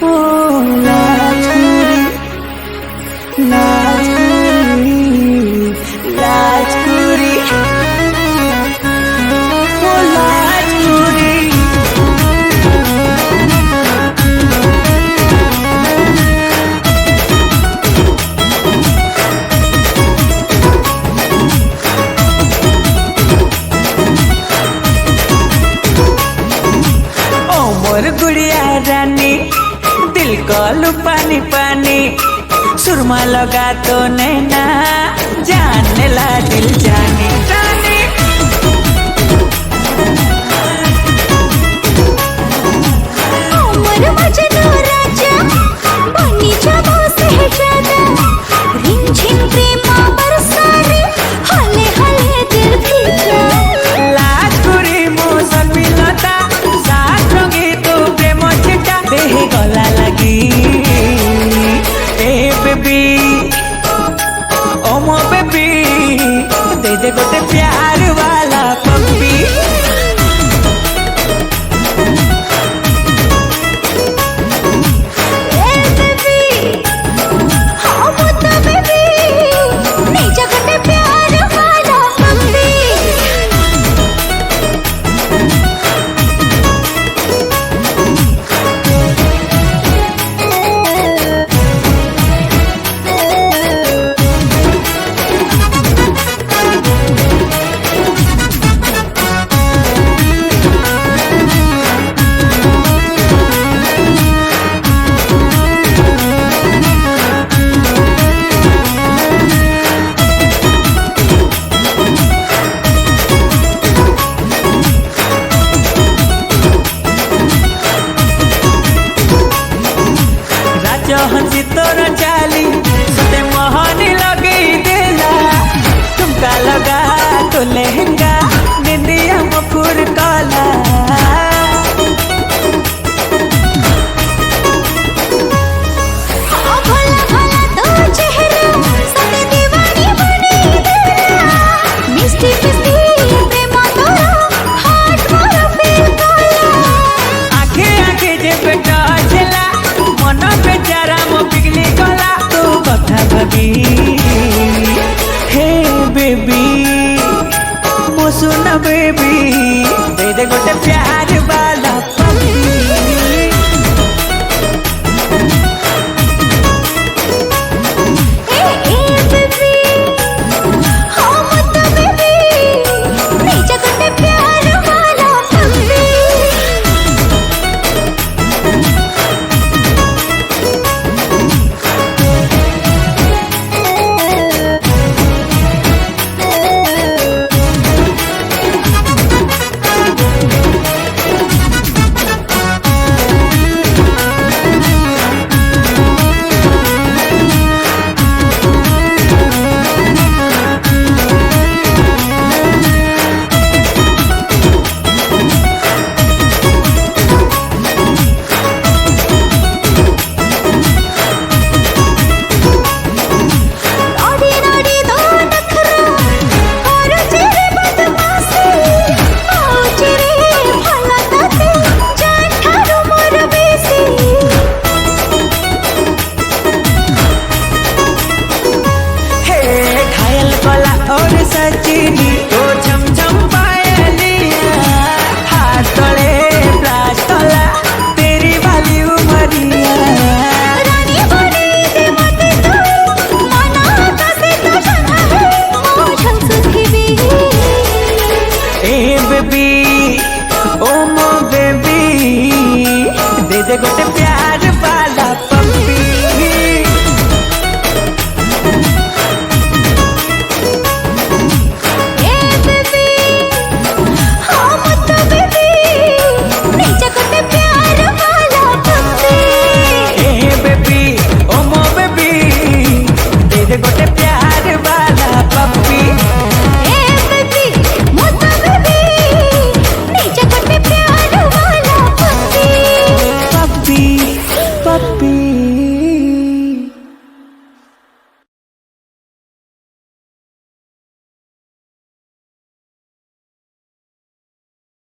ओ लाजकुरी लाजकुरी लाजकुरी ओ लाजकुरी। ओ मोर गुड़िया रानी दिल को लू पानी पानी सुरमा लगा तो नैना जानने ला दिल जानी जानी। उमर मजनू राजा बनी जाबो सहजादा रिमझिम प्रेम बरसारे हले हले दिल भीजा। लाजकुरी मौसम मिलता साथ रंगी तो प्रेम चिटा देह गला लगी ए बेबी ओ मो बेबी दे दे गोटे प्यार वाला पप्पी। ए बेबी हाँ मुद्दा बेबी नहीं जगते प्यार वाला पप्पी। हंसी तोर चाली सते मोहनी लगी देला तुमका लगा तो लहंगा निंदिया मफुर काला। हाँ भला भला तो चेहरा सते दीवानी बनी देला मिस्टी मिस्टी प्रेम तोरा हार्ट मोरा फील काला। आखे आखे जे बेटा छला मन बेचारा मो पिघली गला तू कथा भाबी हे बेबी मो सुन बेबी दे दे गोटे प्यार वाला पप्पी। ए बेबी हाँ मुद्दा बेबी नहीं जगते प्यार वाला पप्पी। रोडी रोडी दो नखरा और तेरे बदमाशी आओ तेरे भला ताते जान ठारू मोर बेसी। हे घायल गला और सचिनी ओ झम झम पायलिया हाथ तले ब्लास्ट तला तेरी वाली उमरिया। रानी बनी दे मते तू मना कसे तो जाना है मोझल सुखीबी। ए बेबी ओ मो बेबी दे दे गोटे प्यार